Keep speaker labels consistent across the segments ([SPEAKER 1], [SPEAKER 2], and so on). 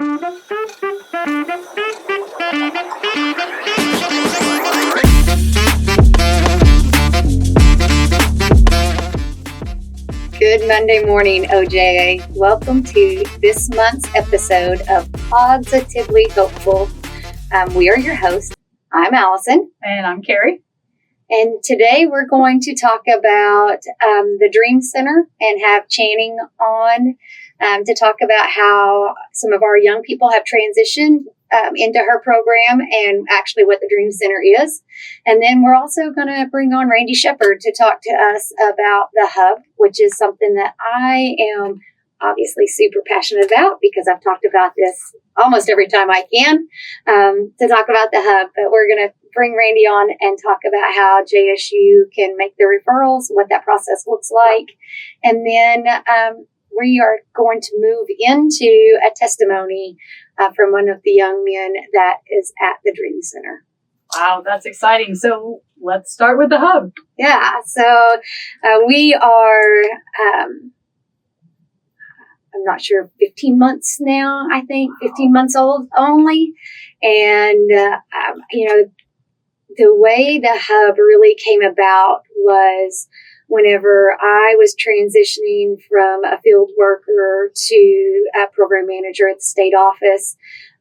[SPEAKER 1] Good Monday morning, OJA. Welcome to this month's episode of Positively Hopeful. We are your hosts. I'm Allison.
[SPEAKER 2] And I'm Carrie.
[SPEAKER 1] And today we're going to talk about the Dream Center and have Channing on to talk about how some of our young people have transitioned into her program and actually what the Dream Center is. And then we're also going to bring on Randy Shepard to talk to us about the Hub, which is something that I am obviously super passionate about because I've talked about this almost every time I can to talk about the Hub. But we're going to bring Randy on and talk about how JSU can make the referrals, what that process looks like. And then we are going to move into a testimony from one of the young men that is at the Dream Center.
[SPEAKER 2] Wow, that's exciting. So let's start with the Hub.
[SPEAKER 1] Yeah, so we are, I'm not sure, 15 months now, I think, 15 months old only. And, the way the Hub really came about was whenever I was transitioning from a field worker to a program manager at the state office.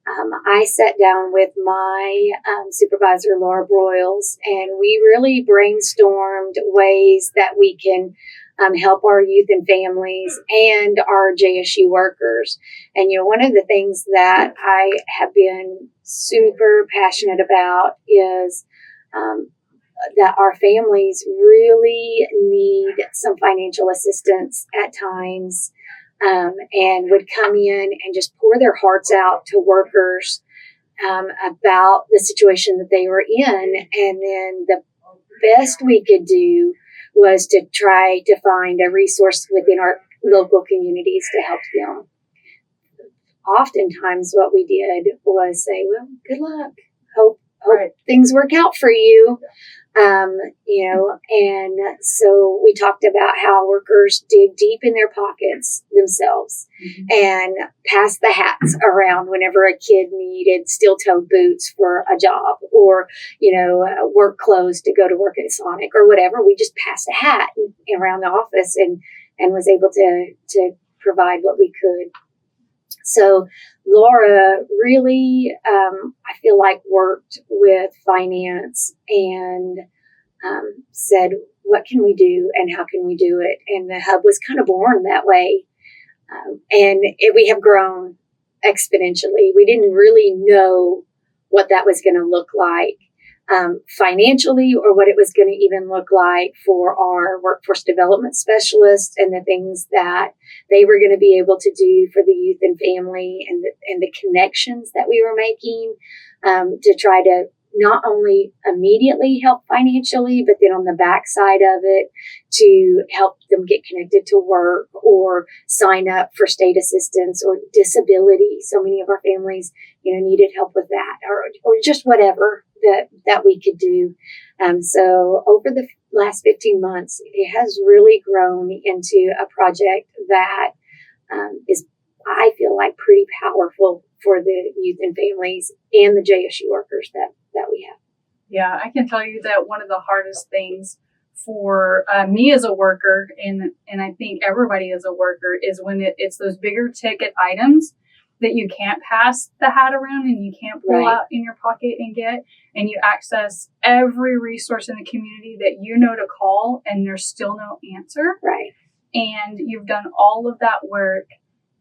[SPEAKER 1] I sat down with my supervisor, Laura Broyles, and we really brainstormed ways that we can help our youth and families and our JSU workers. And, one of the things that I have been super passionate about is that our families really need some financial assistance at times and would come in and just pour their hearts out to workers about the situation that they were in. And then the best we could do was to try to find a resource within our local communities to help them. Oftentimes what we did was say, well, good luck. Hope things work out for you. And so we talked about how workers dig deep in their pockets themselves and pass the hats around whenever a kid needed steel-toed boots for a job or, work clothes to go to work at Sonic or whatever. We just passed a hat around the office and was able to provide what we could. So Laura really, I feel like, worked with finance and said, what can we do and how can we do it? And the Hub was kind of born that way. We have grown exponentially. We didn't really know what that was going to look like financially or what it was going to even look like for our workforce development specialists and the things that they were going to be able to do for the youth and family and the connections that we were making to try to not only immediately help financially, but then on the backside of it to help them get connected to work or sign up for state assistance or disability. So many of our families, needed help with that or just whatever that we could do. So over the last 15 months, it has really grown into a project that is, I feel like, pretty powerful for the youth and families and the JSU workers that we have.
[SPEAKER 2] Yeah, I can tell you that one of the hardest things for me as a worker, and I think everybody as a worker, is when it's those bigger ticket items that you can't pass the hat around and you can't pull out in your pocket and get, and you access every resource in the community that to call and there's still no answer.
[SPEAKER 1] Right.
[SPEAKER 2] And you've done all of that work.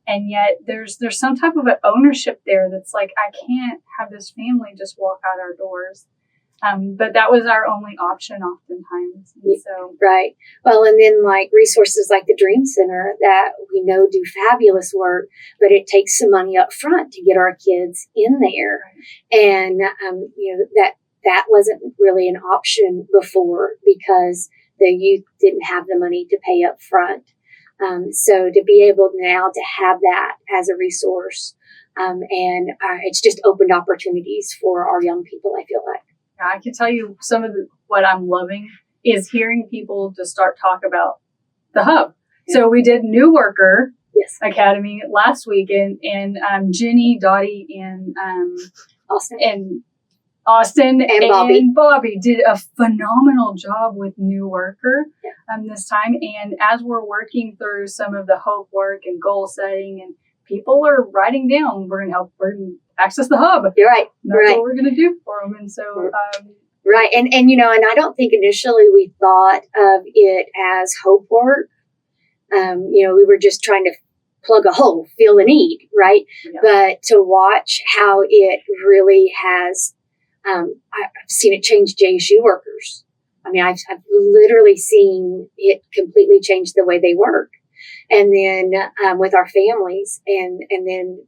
[SPEAKER 2] And yet there's some type of an ownership there that's like, I can't have this family just walk out our doors. But that was our only option oftentimes. So
[SPEAKER 1] right. Well, and then resources like the Dream Center that we know do fabulous work, but it takes some money up front to get our kids in there. And, that wasn't really an option before because the youth didn't have the money to pay up front. So to be able now to have that as a resource, it's just opened opportunities for our young people, I feel like.
[SPEAKER 2] I can tell you some of what I'm loving is hearing people just start talk about the Hub. Yeah. So we did new worker Academy last week, and Jenny, Dottie, and Austin and Bobby did a phenomenal job with new worker this time. And as we're working through some of the hope work and goal setting, and people are writing down, we're going to access the hub.
[SPEAKER 1] You're right.
[SPEAKER 2] That's what we're going to do for them. And so,
[SPEAKER 1] right. And I don't think initially we thought of it as hope work. We were just trying to plug a hole, fill a need, right? Yeah. But to watch how it really has, I've seen it change JSU workers. I mean, I've literally seen it completely change the way they work. And then with our families, and then,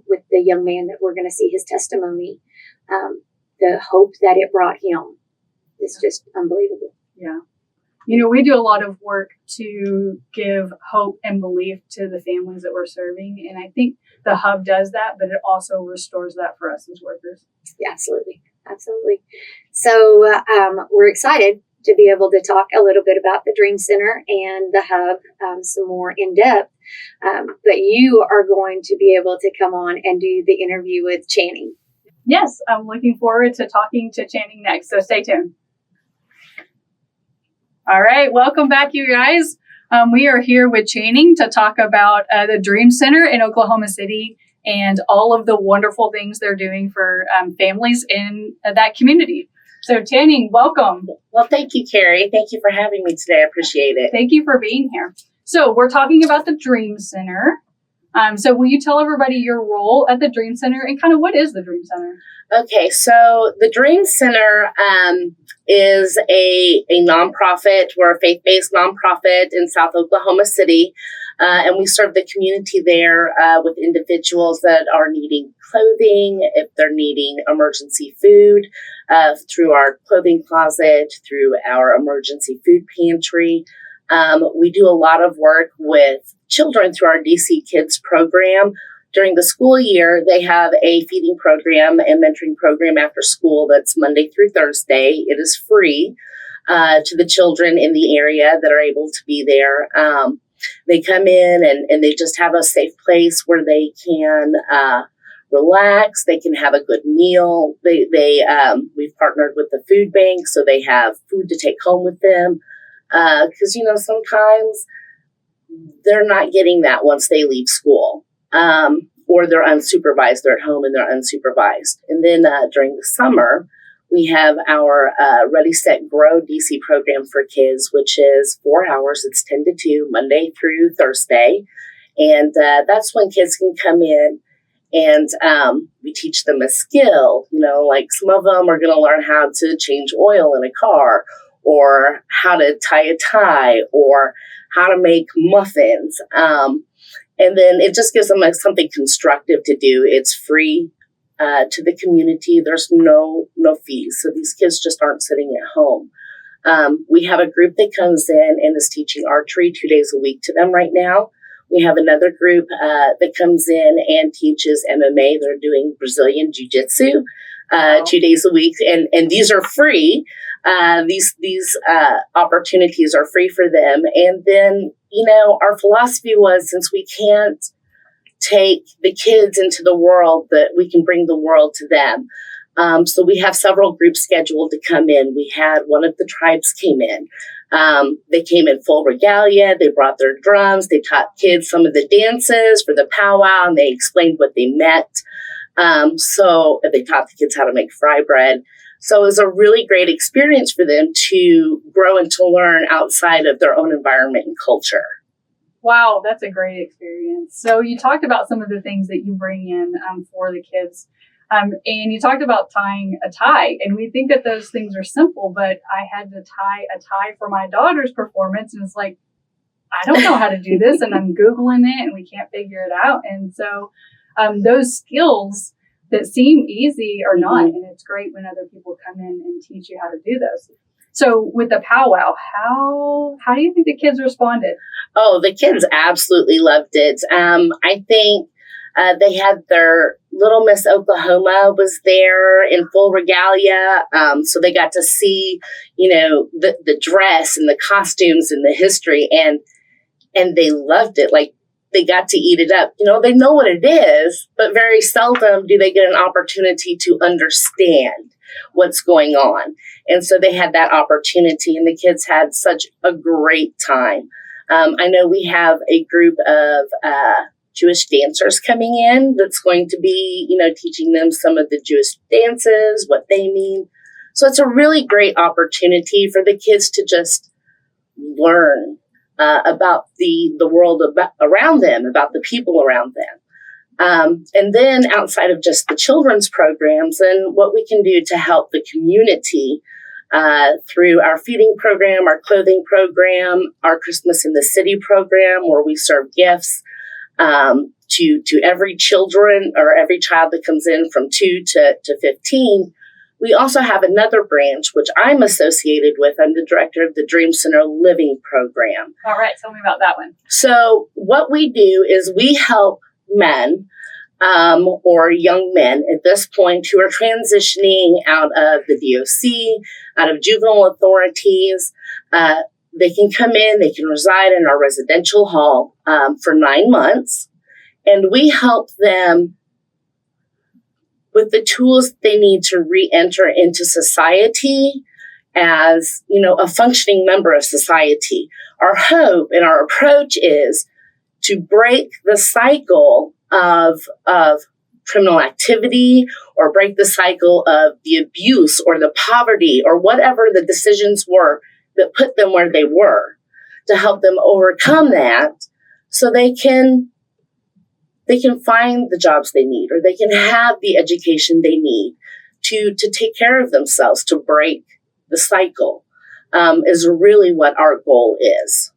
[SPEAKER 1] with the young man that we're going to see his testimony, the hope that it brought him is just unbelievable.
[SPEAKER 2] Yeah. We do a lot of work to give hope and belief to the families that we're serving. And I think the hub does that, but it also restores that for us as workers.
[SPEAKER 1] Yeah, absolutely. Absolutely. So we're excited to be able to talk a little bit about the Dream Center and the hub some more in depth. But you are going to be able to come on and do the interview with Channing.
[SPEAKER 2] Yes, I'm looking forward to talking to Channing next. So stay tuned. All right, welcome back, you guys. We are here with Channing to talk about the Dream Center in Oklahoma City and all of the wonderful things they're doing for families in that community. So Channing, welcome.
[SPEAKER 3] Well, thank you, Carrie. Thank you for having me today. I appreciate it.
[SPEAKER 2] Thank you for being here. So we're talking about the Dream Center. So will you tell everybody your role at the Dream Center and kind of what is the Dream Center?
[SPEAKER 3] Okay, so the Dream Center is a nonprofit. We're a faith-based nonprofit in South Oklahoma City, and we serve the community there with individuals that are needing clothing, if they're needing emergency food, through our clothing closet, through our emergency food pantry. We do a lot of work with children through our DC Kids program. During the school year, they have a feeding program and mentoring program after school that's Monday through Thursday. It is free to the children in the area that are able to be there. They come in and they just have a safe place where they can relax. They can have a good meal. We've partnered with the food bank, so they have food to take home with them. Because, sometimes they're not getting that once they leave school. Or they're unsupervised. They're at home and they're unsupervised. And then during the summer, we have our Ready, Set, Grow DC program for kids, which is 4 hours. It's 10 to 2, Monday through Thursday. And that's when kids can come in and we teach them a skill. Like some of them are going to learn how to change oil in a car, or how to tie a tie, or how to make muffins. And then it just gives them something constructive to do. It's free to the community. There's no fees. So these kids just aren't sitting at home. We have a group that comes in and is teaching archery 2 days a week to them right now. We have another group that comes in and teaches MMA. They're doing Brazilian Jiu-Jitsu 2 days a week. And these are free. These opportunities are free for them. And then, our philosophy was, since we can't take the kids into the world, that we can bring the world to them. So we have several groups scheduled to come in. We had one of the tribes came in. They came in full regalia. They brought their drums. They taught kids some of the dances for the powwow, and they explained what they meant. So they taught the kids how to make fry bread. So it was a really great experience for them to grow and to learn outside of their own environment and culture.
[SPEAKER 2] Wow, that's a great experience. So you talked about some of the things that you bring in for the kids. And you talked about tying a tie. And we think that those things are simple, but I had to tie a tie for my daughter's performance. And it's like, I don't know how to do this. And I'm Googling it and we can't figure it out. And so those skills that seem easy are not. And it's great when other people come in and teach you how to do those. So with the powwow, how do you think the kids responded?
[SPEAKER 3] Oh, the kids absolutely loved it. I think they had their Little Miss Oklahoma was there in full regalia. So they got to see, the dress and the costumes and the history, and they loved it. Like, they got to eat it up. They know what it is, but very seldom do they get an opportunity to understand what's going on. And so they had that opportunity, and the kids had such a great time. I know we have a group of Jewish dancers coming in that's going to be, teaching them some of the Jewish dances, what they mean. So it's a really great opportunity for the kids to just learn about the world around them, about the people around them. And then outside of just the children's programs, and what we can do to help the community through our feeding program, our clothing program, our Christmas in the City program, where we serve gifts to every children or every child that comes in from 2 to 15. We also have another branch, which I'm associated with. I'm the director of the Dream Center Living Program.
[SPEAKER 2] All right, tell me about that one.
[SPEAKER 3] So what we do is we help men or young men at this point who are transitioning out of the DOC, out of juvenile authorities. They can come in, they can reside in our residential hall for 9 months, and we help them with the tools they need to re-enter into society as, a functioning member of society. Our hope and our approach is to break the cycle of criminal activity, or break the cycle of the abuse or the poverty or whatever the decisions were that put them where they were, to help them overcome that so they can find the jobs they need, or they can have the education they need to take care of themselves, to break the cycle, is really what our goal is.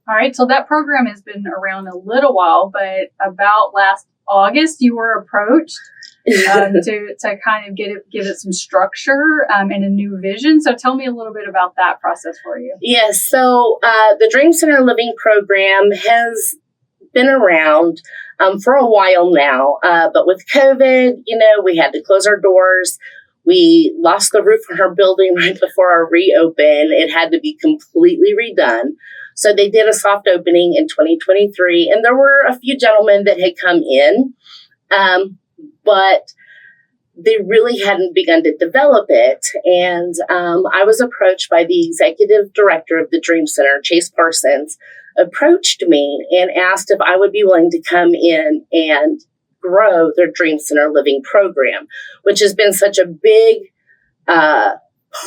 [SPEAKER 2] All right, so that program has been around a little while, but about last August, you were approached to kind of give it some structure and a new vision. So tell me a little bit about that process for you.
[SPEAKER 3] Yes, so the Dream Center Living Program has been around for a while now, but with COVID, we had to close our doors. We lost the roof on our building right before our reopen. It had to be completely redone. So they did a soft opening in 2023, and there were a few gentlemen that had come in, but they really hadn't begun to develop it. And I was approached by the executive director of the Dream Center, Chase Parsons, approached me and asked if I would be willing to come in and grow their Dream Center Living Program, which has been such a big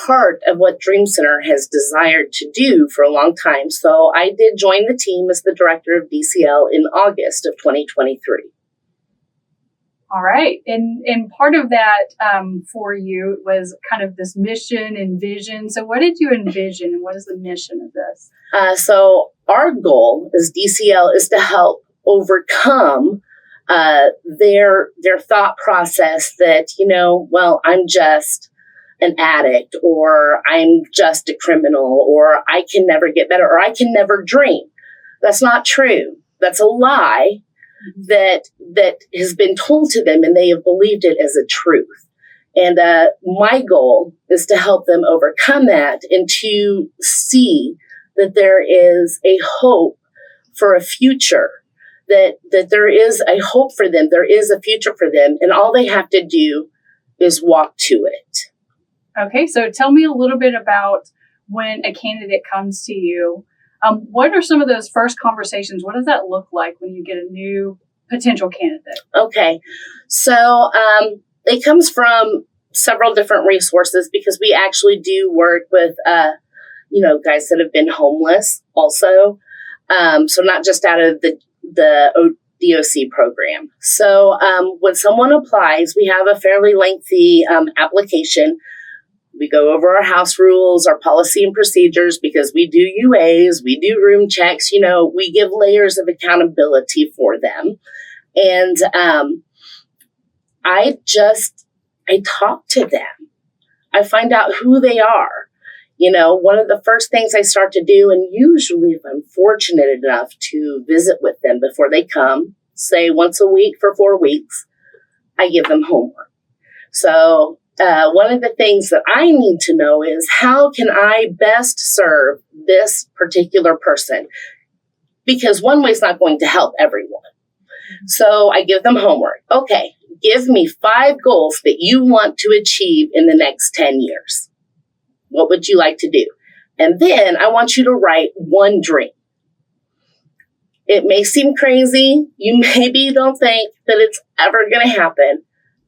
[SPEAKER 3] part of what Dream Center has desired to do for a long time. So I did join the team as the director of DCL in August of 2023.
[SPEAKER 2] All right. And part of that for you was kind of this mission and vision. So what did you envision, and what is the mission of this?
[SPEAKER 3] So our goal as DCL is to help overcome their thought process that, I'm just an addict, or I'm just a criminal, or I can never get better, or I can never dream. That's not true. That's a lie that has been told to them, and they have believed it as a truth. And my goal is to help them overcome that and to see that there is a hope for a future, that there is a hope for them. There is a future for them, and all they have to do is walk to it.
[SPEAKER 2] Okay, so tell me a little bit about when a candidate comes to you. What are some of those first conversations? What does that look like when you get a new potential candidate?
[SPEAKER 3] Okay, so it comes from several different resources, because we actually do work with, guys that have been homeless also. So not just out of the DOC program. So when someone applies, we have a fairly lengthy application. We go over our house rules, our policy and procedures, because we do UAs, we do room checks, we give layers of accountability for them. And I talk to them. I find out who they are. One of the first things I start to do, and usually if I'm fortunate enough to visit with them before they come, say once a week for 4 weeks, I give them homework. So one of the things that I need to know is, how can I best serve this particular person? because one way is not going to help everyone. So I give them homework. Okay, give me 5 goals that you want to achieve in the next 10 years. What would you like to do? And then I want you to write 1 dream. It may seem crazy. You maybe don't think that it's ever going to happen.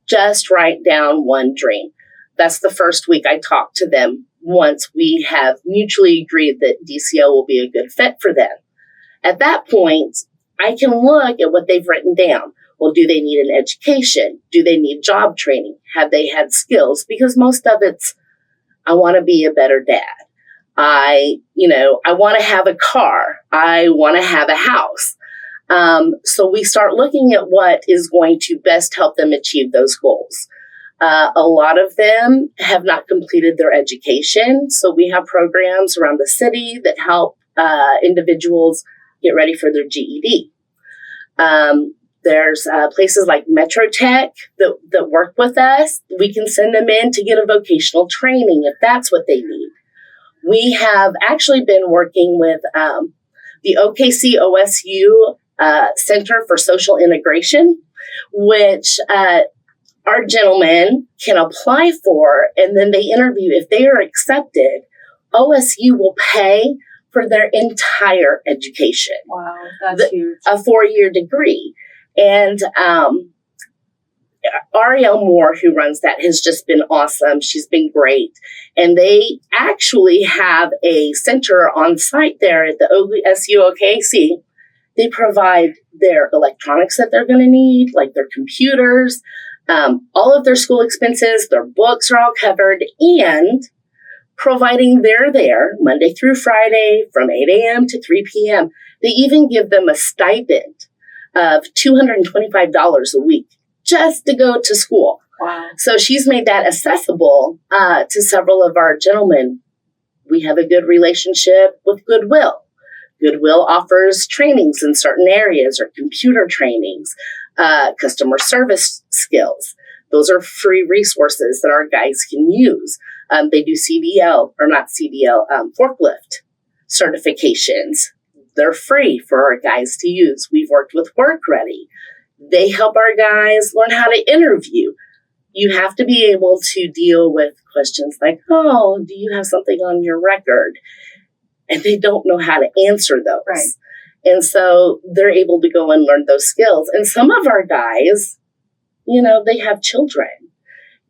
[SPEAKER 3] Just write down 1 dream. That's the first week I talk to them once we have mutually agreed that DCO will be a good fit for them. At that point, I can look at what they've written down. Well, do they need an education? Do they need job training? Have they had skills? Because most of it's, I want to be a better dad. I want to have a car. I want to have a house. So we start looking at what is going to best help them achieve those goals. A lot of them have not completed their education. So we have programs around the city that help individuals get ready for their GED. There's places like Metro Tech that work with us. We can send them in to get a vocational training if that's what they need. We have actually been working with the OKC OSU Center for Social Integration, which our gentlemen can apply for, and then they interview. If they are accepted, OSU will pay for their entire education.
[SPEAKER 2] Wow, that's huge.
[SPEAKER 3] A 4-year degree. And Ariel Moore, who runs that, has just been awesome. She's been great. And they actually have a center on site there at the OSU OKC. They provide their electronics that they're going to need, like their computers, all of their school expenses, their books are all covered, and providing they're there Monday through Friday from 8 a.m. to 3 p.m. They even give them a stipend of $225 a week just to go to school.
[SPEAKER 2] Wow.
[SPEAKER 3] So she's made that accessible to several of our gentlemen. We have a good relationship with Goodwill. Goodwill offers trainings in certain areas, or computer trainings, customer service skills. Those are free resources that our guys can use. They do forklift certifications. They're free for our guys to use. We've worked with WorkReady. They help our guys learn how to interview. You have to be able to deal with questions like, oh, do you have something on your record? And they don't know how to answer those.
[SPEAKER 2] Right.
[SPEAKER 3] And so they're able to go and learn those skills. And some of our guys, they have children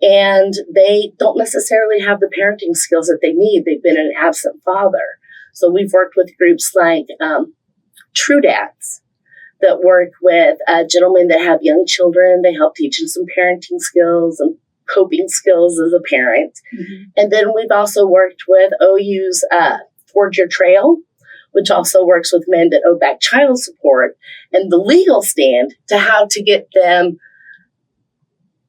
[SPEAKER 3] and they don't necessarily have the parenting skills that they need. They've been an absent father. So we've worked with groups like True Dads that work with gentlemen that have young children. They help teach them some parenting skills and coping skills as a parent. Mm-hmm. And then we've also worked with OU's Forge Your Trail, which also works with men that owe back child support, and the legal stand to how to get them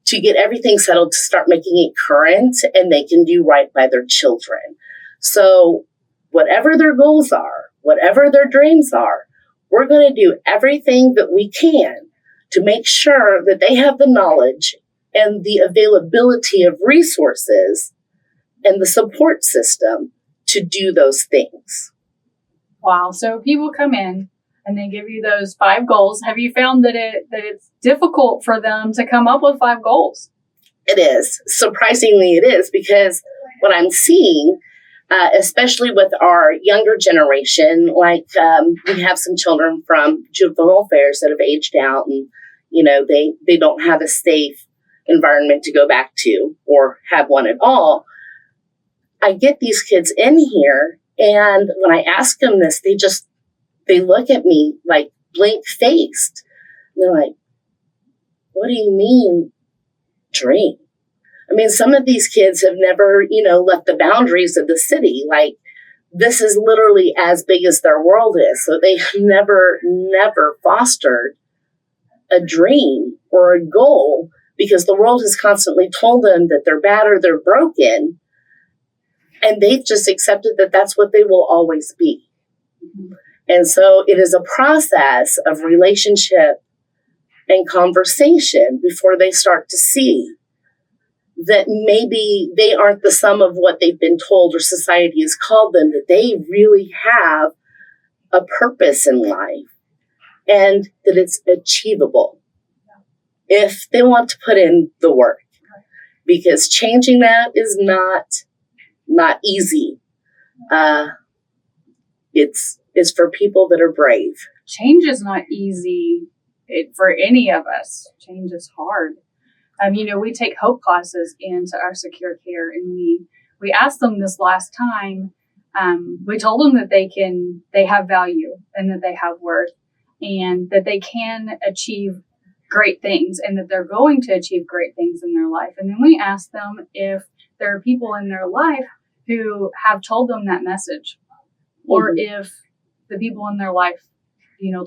[SPEAKER 3] to get everything settled to start making it current and they can do right by their children. So whatever their goals are, whatever their dreams are, we're going to do everything that we can to make sure that they have the knowledge and the availability of resources and the support system to do those things.
[SPEAKER 2] Wow. So people come in and they give you those 5 goals. Have you found that it's difficult for them to come up with 5 goals?
[SPEAKER 3] It is. Surprisingly, it is, because what I'm seeing, especially with our younger generation, like we have some children from juvenile affairs that have aged out and, they don't have a safe environment to go back to or have one at all. I get these kids in here, and when I ask them this, they look at me like blank-faced. They're like, what do you mean, dream? I mean, some of these kids have never, left the boundaries of the city. Like, this is literally as big as their world is. So they've never fostered a dream or a goal, because the world has constantly told them that they're bad or they're broken. And they've just accepted that that's what they will always be. Mm-hmm. And so it is a process of relationship and conversation before they start to see that maybe they aren't the sum of what they've been told or society has called them, that they really have a purpose in life and that it's achievable if they want to put in the work, because changing that is not easy. It's for people that are brave.
[SPEAKER 2] Change is not easy for any of us. Change is hard. We take hope classes into our secure care, and we asked them this last time. We told them that they have value and that they have worth and that they can achieve great things and that they're going to achieve great things in their life. And then we asked them if there are people in their life who have told them that message, or if the people in their life,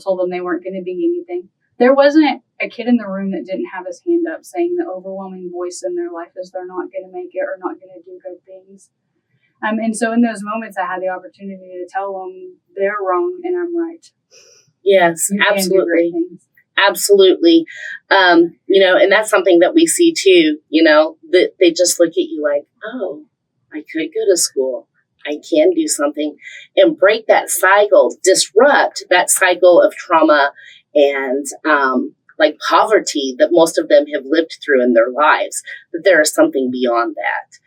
[SPEAKER 2] told them they weren't going to be anything. There wasn't a kid in the room that didn't have his hand up saying the overwhelming voice in their life is they're not going to make it or not going to do good things. And so in those moments, I had the opportunity to tell them they're wrong and I'm right.
[SPEAKER 3] Yes,
[SPEAKER 2] You can do
[SPEAKER 3] absolutely.
[SPEAKER 2] great things.
[SPEAKER 3] Absolutely. And that's something that we see too, that they just look at you like, oh, I could go to school. I can do something, and break that cycle, disrupt that cycle of trauma and like poverty that most of them have lived through in their lives, that there is something beyond that.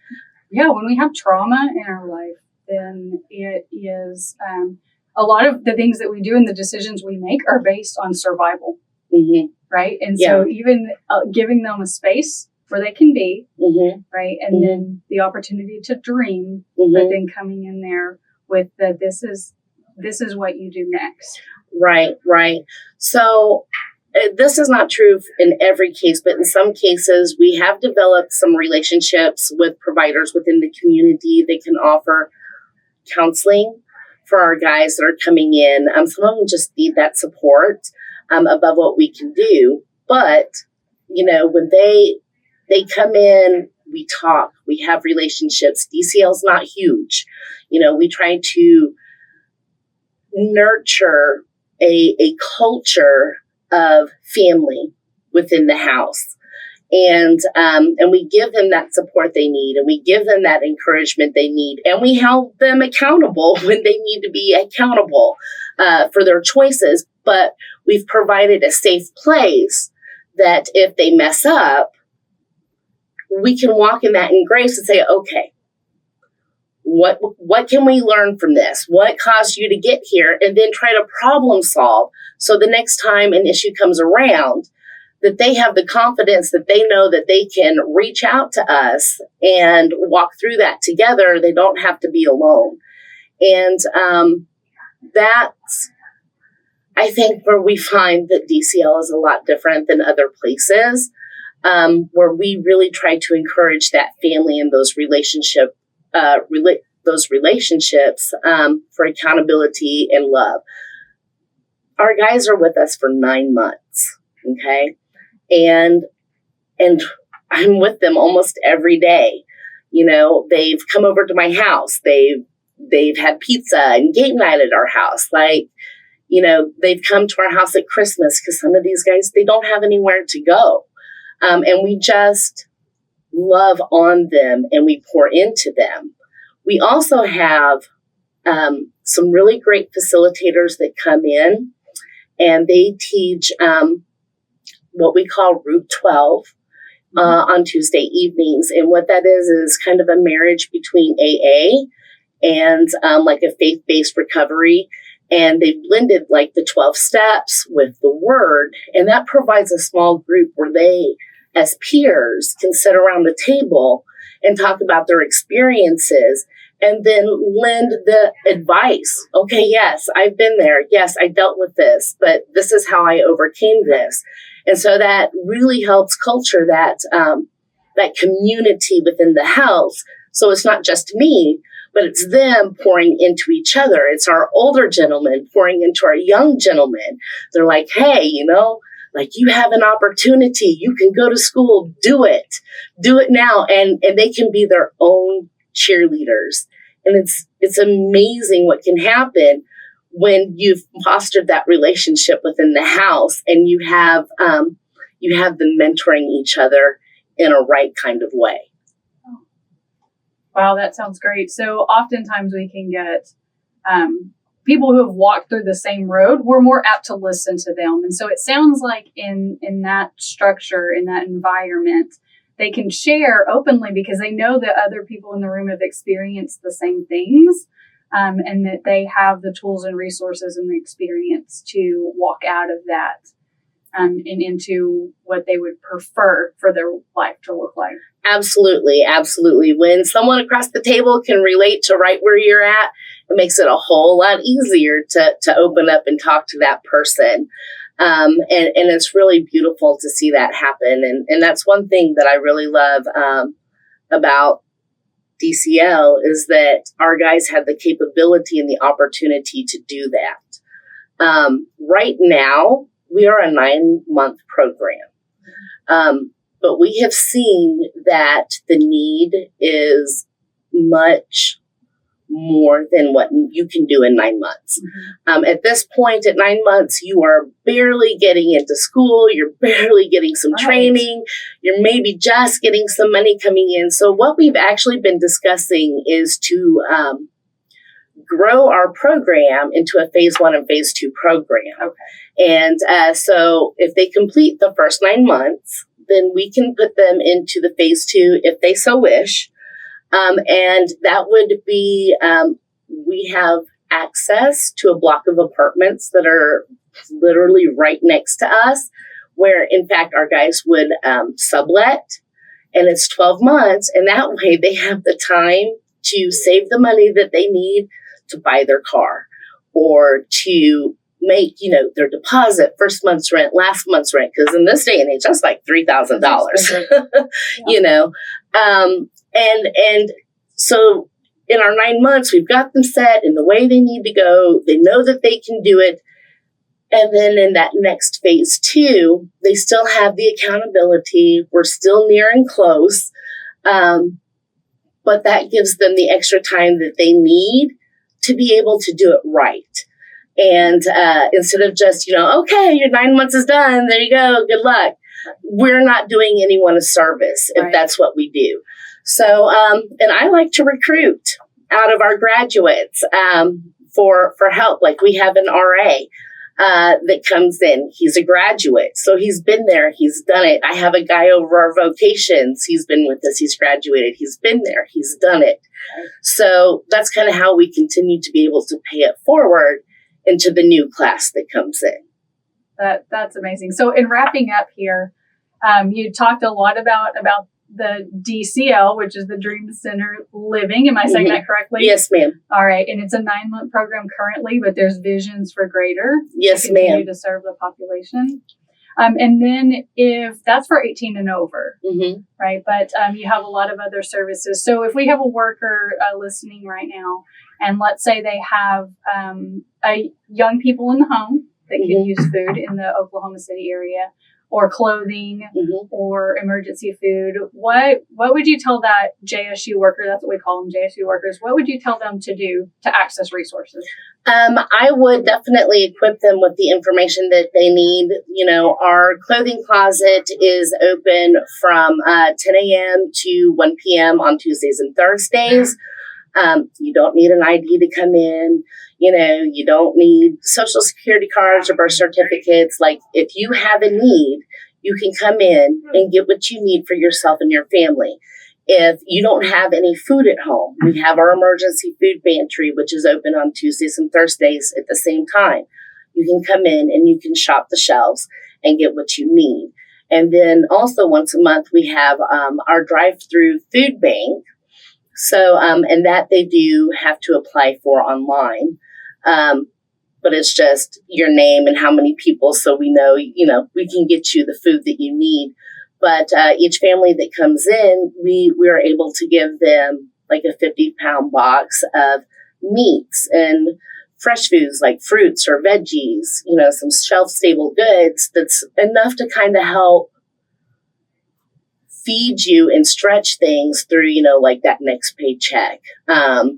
[SPEAKER 2] Yeah, when we have trauma in our life, then it is a lot of the things that we do and the decisions we make are based on survival, right? And so even giving them a space where they can be, right? And then the opportunity to dream, but then coming in there with this is what you do next.
[SPEAKER 3] Right. So this is not true in every case, but in some cases, we have developed some relationships with providers within the community. They can offer counseling for our guys that are coming in. Some of them just need that support above what we can do. But, when they come in, we talk, we have relationships. DCL is not huge. We try to nurture a culture of family within the house. And we give them that support they need, and we give them that encouragement they need, and we hold them accountable when they need to be accountable for their choices. But we've provided a safe place that if they mess up, we can walk in that in grace and say, okay, what can we learn from this? What caused you to get here? And then try to problem solve. So the next time an issue comes around, that they have the confidence that they know that they can reach out to us and walk through that together. They don't have to be alone. And that's, I think, where we find that DCL is a lot different than other places, where we really try to encourage that family and those relationships for accountability and love. Our guys are with us for 9 months, okay? And I'm with them almost every day. They've come over to my house. They've had pizza and game night at our house. They've come to our house at Christmas, because some of these guys, they don't have anywhere to go. And we just love on them and we pour into them. We also have some really great facilitators that come in, and they teach what we call Route 12 on Tuesday evenings. And what that is kind of a marriage between AA and like a faith-based recovery. And they blended like the 12 steps with the word. And that provides a small group where they, as peers, can sit around the table and talk about their experiences and then lend the advice. Okay, yes, I've been there. Yes, I dealt with this, but this is how I overcame this. And so that really helps culture that community within the house. So it's not just me, but it's them pouring into each other. It's our older gentlemen pouring into our young gentlemen. They're like, hey, you have an opportunity. You can go to school. Do it now. And they can be their own cheerleaders. And it's amazing what can happen when you've fostered that relationship within the house and you have them mentoring each other in a right kind of way.
[SPEAKER 2] Wow, that sounds great. So oftentimes we can get people who have walked through the same road, we're more apt to listen to them. And so it sounds like in that structure, in that environment, they can share openly because they know that other people in the room have experienced the same things, and that they have the tools and resources and the experience to walk out of that and into what they would prefer for their life to look like.
[SPEAKER 3] Absolutely, absolutely. When someone across the table can relate to right where you're at, it makes it a whole lot easier to open up and talk to that person. And it's really beautiful to see that happen. And that's one thing that I really love about DCL is that our guys have the capability and the opportunity to do that. Right now, we are a 9-month program. But we have seen that the need is much more than what you can do in 9 months. At this point, at 9 months, you are barely getting into school. You're barely getting some training. You're maybe just getting some money coming in. So what we've actually been discussing is to grow our program into a phase 1 and phase 2 program. Okay. And so if they complete the first 9 months, then we can put them into the phase 2 if they so wish. And that would be, we have access to a block of apartments that are literally right next to us, where in fact our guys would sublet, and it's 12 months. And that way they have the time to save the money that they need to buy their car or to make, their deposit, first month's rent, last month's rent. Because in this day and age, that's like $3,000, And so in our 9 months, we've got them set in the way they need to go. They know that they can do it. And then in that next phase 2, they still have the accountability. We're still near and close. But that gives them the extra time that they need to be able to do it right. And instead of just, okay, your 9 months is done. There you go. Good luck. We're not doing anyone a service if that's what we do. So, and I like to recruit out of our graduates for help. Like we have an RA that comes in. He's a graduate. So he's been there. He's done it. I have a guy over our vocations. He's been with us. He's graduated. He's been there. He's done it. So that's kind of how we continue to be able to pay it forward into the new class that comes in.
[SPEAKER 2] That's amazing. So in wrapping up here, you talked a lot about the DCL, which is the Dream Center Living. Am I saying that correctly?
[SPEAKER 3] Yes, ma'am.
[SPEAKER 2] All right. And it's a 9-month program currently, but there's visions for greater.
[SPEAKER 3] Yes,
[SPEAKER 2] to continue
[SPEAKER 3] ma'am.
[SPEAKER 2] To serve the population. And then if that's for 18 and over, right? But you have a lot of other services. So if we have a worker listening right now, and let's say they have young people in the home that can use food in the Oklahoma City area, or clothing, or emergency food, what would you tell that JSU worker, that's what we call them, JSU workers, what would you tell them to do to access resources?
[SPEAKER 3] I would definitely equip them with the information that they need. Our clothing closet is open from 10 a.m. to 1 p.m. on Tuesdays and Thursdays. You don't need an ID to come in. You don't need social security cards or birth certificates. Like if you have a need, you can come in and get what you need for yourself and your family. If you don't have any food at home, we have our emergency food pantry, which is open on Tuesdays and Thursdays at the same time. You can come in and you can shop the shelves and get what you need. And then also once a month, we have our drive-through food bank. So, and that they do have to apply for online. But it's just your name and how many people. So we know, we can get you the food that you need. But each family that comes in, we're able to give them like a 50-pound box of meats and fresh foods like fruits or veggies, some shelf-stable goods that's enough to kind of help feed you and stretch things through, like that next paycheck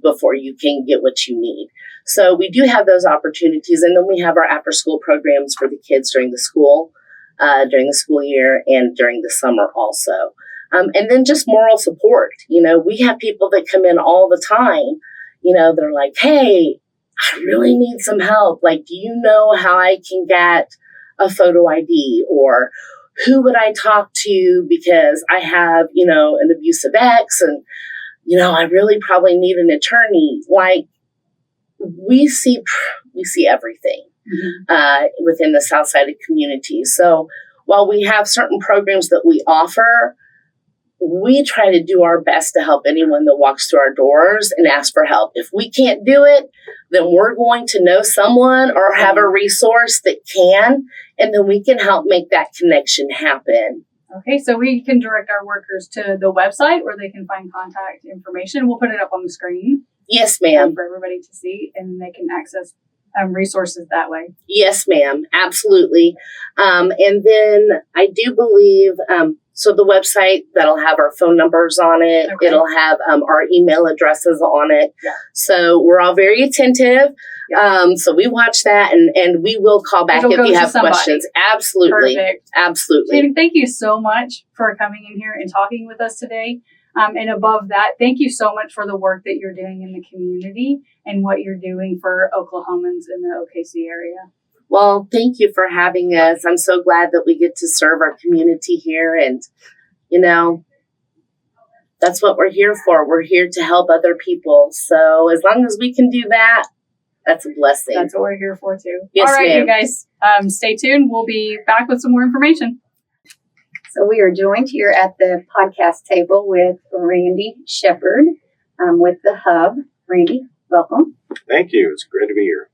[SPEAKER 3] before you can get what you need. So we do have those opportunities. And then we have our after-school programs for the kids during the school year and during the summer also. And then just moral support. We have people that come in all the time, they're like, hey, I really need some help. Like, do you know how I can get a photo ID? Or who would I talk to because I have, an abusive ex and, I really probably need an attorney. Like, we see everything within the Southside community. So while we have certain programs that we offer, we try to do our best to help anyone that walks through our doors and ask for help. If we can't do it, then we're going to know someone or have a resource that can, and then we can help make that connection happen.
[SPEAKER 2] Okay, so we can direct our workers to the website where they can find contact information. We'll put it up on the screen.
[SPEAKER 3] Yes, ma'am.
[SPEAKER 2] For everybody to see, and they can access resources that way.
[SPEAKER 3] Yes, ma'am. Absolutely. And then I do believe, so the website, that'll have our phone numbers on it.
[SPEAKER 2] Okay.
[SPEAKER 3] It'll have our email addresses on it.
[SPEAKER 2] Yeah.
[SPEAKER 3] So we're all very attentive. Yeah. So we watch that and we will call back if you have questions. Absolutely.
[SPEAKER 2] Perfect.
[SPEAKER 3] Absolutely.
[SPEAKER 2] Shannon, thank you so much for coming in here and talking with us today. And above that, thank you so much for the work that you're doing in the community and what you're doing for Oklahomans in the OKC area.
[SPEAKER 3] Well, thank you for having us. I'm so glad that we get to serve our community here. And, that's what we're here for. We're here to help other people. So as long as we can do that, that's a blessing.
[SPEAKER 2] That's what we're here for, too.
[SPEAKER 3] Yes,
[SPEAKER 2] all right,
[SPEAKER 3] ma'am.
[SPEAKER 2] you guys, stay tuned. We'll be back with some more information.
[SPEAKER 1] So we are joined here at the podcast table with Randy Shepard with the Hub. Randy, welcome.
[SPEAKER 4] Thank you. It's great to be here.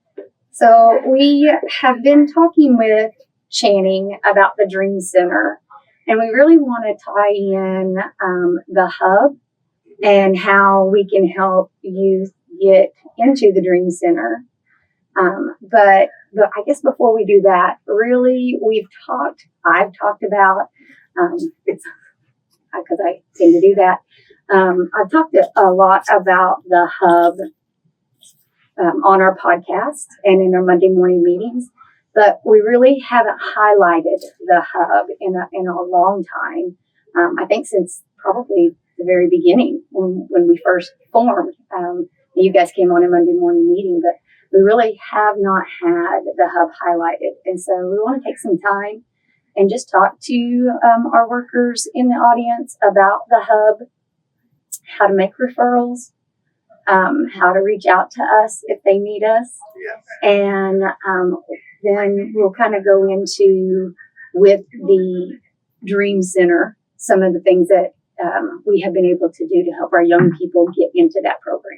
[SPEAKER 1] So we have been talking with Channing about the Dream Center, and we really want to tie in the Hub and how we can help youth get into the Dream Center. But I guess before we do that, really, I've talked about, it's because I tend to do that. I've talked a lot about the Hub on our podcast and in our Monday morning meetings, but we really haven't highlighted the Hub in a long time. I think since probably the very beginning when we first formed. You guys came on a Monday morning meeting, but we really have not had the Hub highlighted. And so we want to take some time and just talk to our workers in the audience about the Hub, how to make referrals, how to reach out to us if they need us.
[SPEAKER 4] Yes.
[SPEAKER 1] And then we'll kind of go into, with the Dream Center, some of the things that we have been able to do to help our young people get into that program.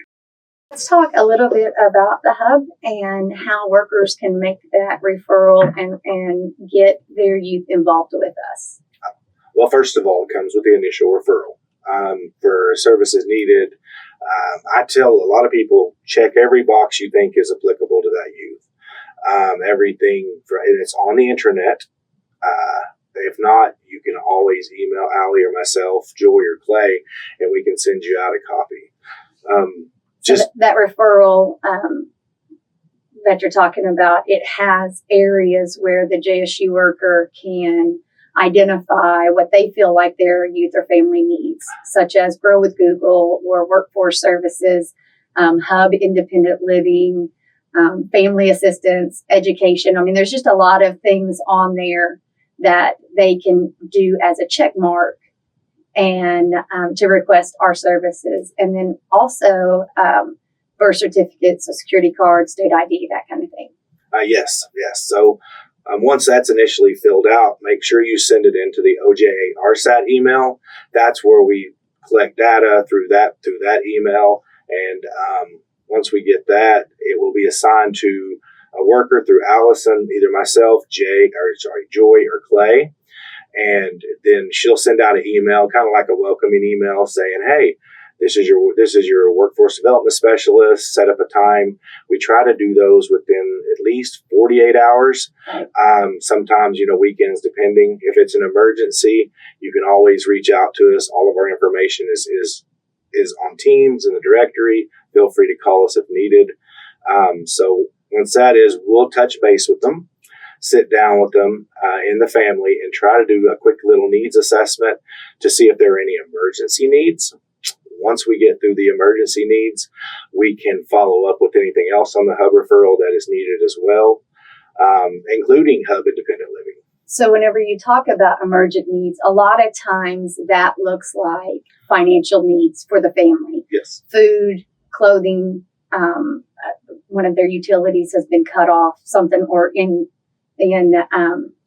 [SPEAKER 1] Let's talk a little bit about the Hub and how workers can make that referral and get their youth involved with us.
[SPEAKER 4] Well, first of all, it comes with the initial referral for services needed. I tell a lot of people, check every box you think is applicable to that youth. Everything, and it's on the intranet. If not, you can always email Allie or myself, Joy or Clay, and we can send you out a copy.
[SPEAKER 1] So that referral that you're talking about, it has areas where the JSU worker can identify what they feel like their youth or family needs, such as Grow with Google or Workforce Services, Hub Independent Living, family assistance, education. I mean, there's just a lot of things on there that they can do as a check mark and to request our services. And then also birth certificates, a security card, state ID, that kind of thing.
[SPEAKER 4] Yes. So once that's initially filled out, make sure you send it into the OJA RSAT email. That's where we collect data through that email. And once we get that, it will be assigned to a worker through Allison, either myself, Joy, or Clay. And then she'll send out an email, kind of like a welcoming email saying, hey, this is your workforce development specialist, set up a time. We try to do those within at least 48 hours. Sometimes, weekends, depending. If it's an emergency, you can always reach out to us. All of our information is on Teams in the directory. Feel free to call us if needed. So once that is, we'll touch base with them, sit down with them in the family, and try to do a quick little needs assessment to see if there are any emergency needs. once we get through the emergency needs, we can follow up with anything else on the hub referral that is needed as well, including hub independent living.
[SPEAKER 1] So whenever you talk about emergent needs, a lot of times that looks like financial needs for the family.
[SPEAKER 4] Yes.
[SPEAKER 1] Food, clothing, one of their utilities has been cut off, something or in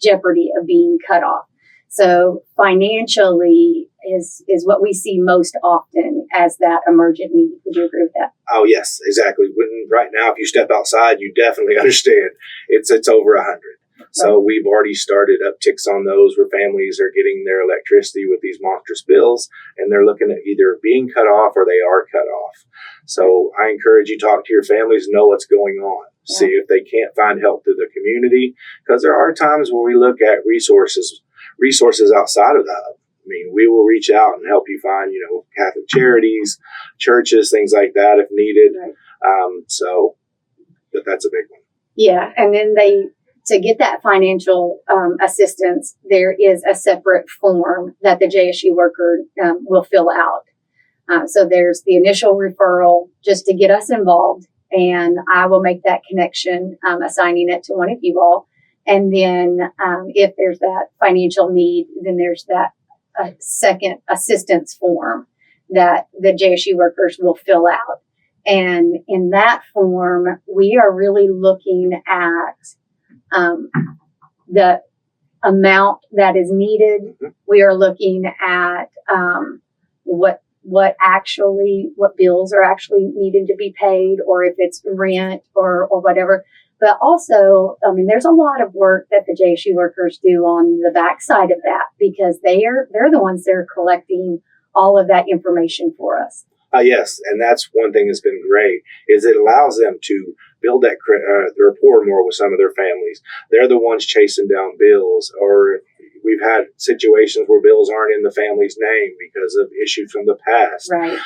[SPEAKER 1] jeopardy of being cut off. So financially is what we see most often as that emergent need. Would you agree with that?
[SPEAKER 4] Oh, yes, exactly. Right now, if you step outside, you definitely understand it's over 100. So we've already started upticks on those where families are getting their electricity with these monstrous bills, and they're looking at either being cut off or they are cut off. So I encourage you to talk to your families, know what's going on, see if they can't find help through the community, because there are times where we look at resources outside of the hub. I mean, we will reach out and help you find, Catholic charities, churches, things like that if needed. Right. But that's a big one.
[SPEAKER 1] Yeah, and then to get that financial assistance, there is a separate form that the JSU worker will fill out. So there's the initial referral just to get us involved, and I will make that connection, assigning it to one of you all. And then if there's that financial need, then there's that second assistance form that the JSU workers will fill out. And in that form, we are really looking at the amount that is needed. We are looking at what bills are actually needed to be paid, or if it's rent or whatever. But also, there's a lot of work that the JSU workers do on the backside of that, because they're the ones that are collecting all of that information for us.
[SPEAKER 4] Yes, and that's one thing that's been great, is it allows them to build that rapport more with some of their families. They're the ones chasing down bills, or we've had situations where bills aren't in the family's name because of issues from the past.
[SPEAKER 1] Right.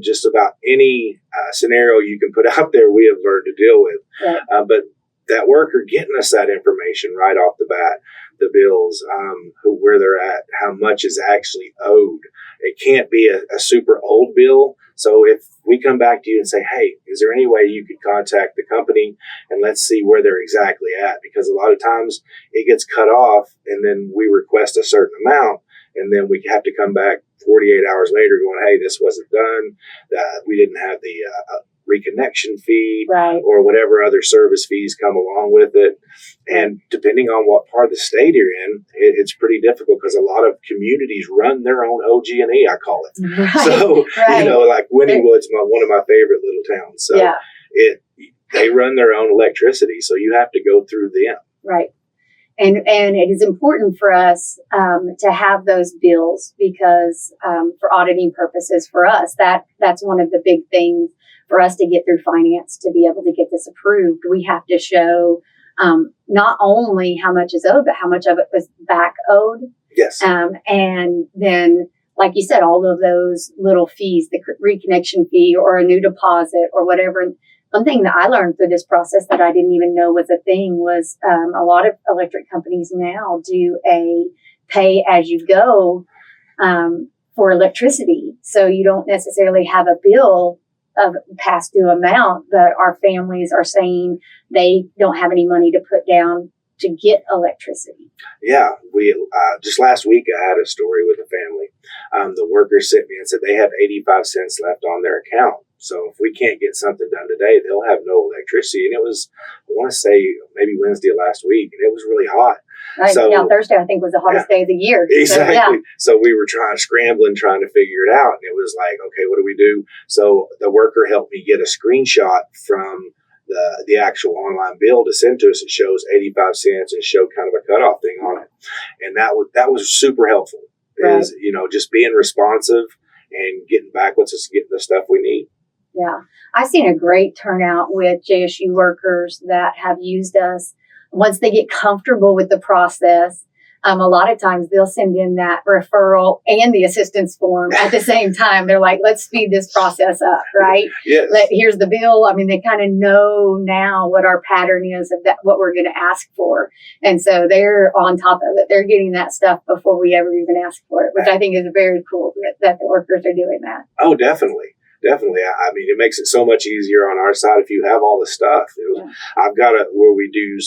[SPEAKER 4] Just about any scenario you can put out there, we have learned to deal with. Right. But that worker getting us that information right off the bat, the bills, where they're at, how much is actually owed. It can't be a super old bill. So if we come back to you and say, hey, is there any way you could contact the company and let's see where they're exactly at? Because a lot of times it gets cut off and then we request a certain amount, and then we have to come back 48 hours later going, hey, this wasn't done. We didn't have the reconnection fee, right, or whatever other service fees come along with it. And depending on what part of the state you're in, it's pretty difficult, because a lot of communities run their own OG&E, I call it. Right, so, right. Like Wynnewood's one of my favorite little towns. So they run their own electricity, so you have to go through them.
[SPEAKER 1] Right. And it is important for us to have those bills, because for auditing purposes for us, that's one of the big things for us to get through finance to be able to get this approved. We have to show not only how much is owed, but how much of it was back owed.
[SPEAKER 4] Yes.
[SPEAKER 1] And then, like you said, all of those little fees, the reconnection fee or a new deposit or whatever. And one thing that I learned through this process that I didn't even know was a thing was a lot of electric companies now do a pay as you go for electricity. So you don't necessarily have a bill of past due amount, but our families are saying they don't have any money to put down to get electricity.
[SPEAKER 4] Yeah, we just last week I had a story with a family. The worker sent me and said they have 85 cents left on their account. So if we can't get something done today, they'll have no electricity. And it was, I want to say maybe Wednesday of last week, and it was really hot.
[SPEAKER 1] Right.
[SPEAKER 4] So,
[SPEAKER 1] Thursday, I think, was the hottest day of the year.
[SPEAKER 4] Exactly. So we were trying to figure it out. And it was like, okay, what do we do? So the worker helped me get a screenshot from the actual online bill to send to us. It shows 85 cents and showed kind of a cutoff thing on it. And that was super helpful.
[SPEAKER 1] Right.
[SPEAKER 4] Is, just being responsive and getting back with us, getting the stuff we need.
[SPEAKER 1] Yeah. I've seen a great turnout with JSU workers that have used us. Once they get comfortable with the process, a lot of times they'll send in that referral and the assistance form at the same time. They're like, let's speed this process up, right?
[SPEAKER 4] Yes.
[SPEAKER 1] Here's the bill. I mean, they kind of know now what our pattern is of that, what we're going to ask for. And so they're on top of it. They're getting that stuff before we ever even ask for it, which I think is very cool that the workers are doing that.
[SPEAKER 4] Oh, definitely. Definitely. I mean, it makes it so much easier on our side if you have all the stuff. I've got where we do,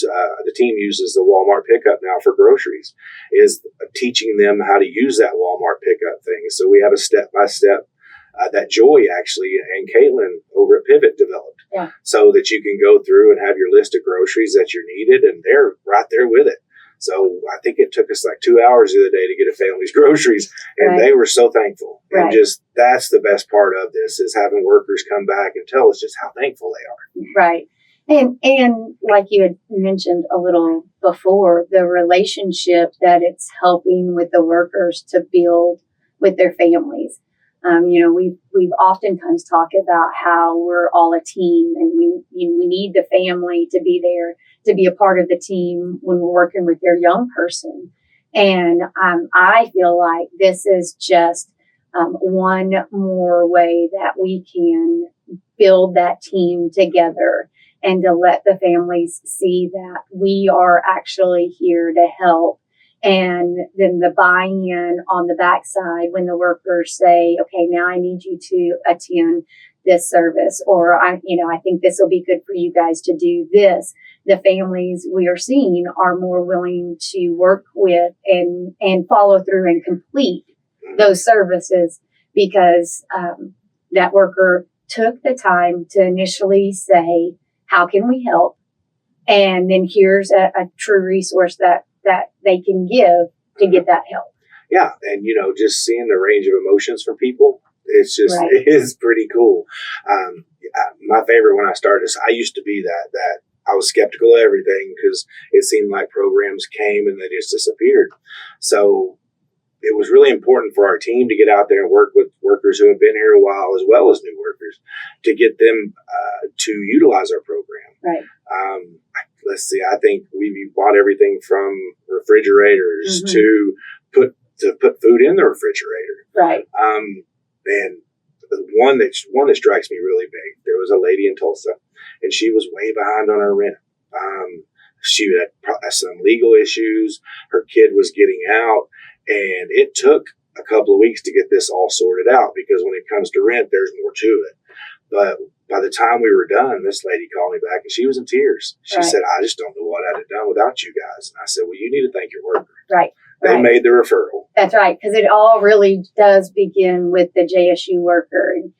[SPEAKER 4] the team uses the Walmart pickup now for groceries, is teaching them how to use that Walmart pickup thing. So we have a step-by-step that Joy actually and Caitlin over at Pivot developed, so that you can go through and have your list of groceries that you're needed, and they're right there with it. So I think it took us like 2 hours the other day to get a family's groceries, and they were so thankful. And just that's the best part of this, is having workers come back and tell us just how thankful they are.
[SPEAKER 1] Right. And like you had mentioned a little before, the relationship that it's helping with the workers to build with their families. We've oftentimes talked about how we're all a team, and we need the family to be there, to be a part of the team when we're working with their young person. And I feel like this is just one more way that we can build that team together, and to let the families see that we are actually here to help. And then the buy-in on the backside when the workers say, okay, now I need you to attend this service, or I think this will be good for you guys to do this. The families we are seeing are more willing to work with and follow through and complete those services, because that worker took the time to initially say, how can we help? And then here's a true resource that they can give to get that help.
[SPEAKER 4] Yeah. And, just seeing the range of emotions from people, it's just, it is pretty cool. My favorite when I started is I used to be that I was skeptical of everything, because it seemed like programs came and they just disappeared. So it was really important for our team to get out there and work with workers who have been here a while, as well as new workers, to get them to utilize our program.
[SPEAKER 1] Right.
[SPEAKER 4] Let's see. I think we bought everything from refrigerators to put food in the refrigerator.
[SPEAKER 1] Right.
[SPEAKER 4] And one that strikes me really big. There was a lady in Tulsa, and she was way behind on her rent. She had some legal issues. Her kid was getting out, and it took a couple of weeks to get this all sorted out, because when it comes to rent, there's more to it. But by the time we were done, this lady called me back, and she was in tears. She said, I just don't know what I'd have done without you guys. And I said, well, you need to thank your worker.
[SPEAKER 1] Right.
[SPEAKER 4] They made the referral.
[SPEAKER 1] That's right. Because it all really does begin with the JSU worker. And,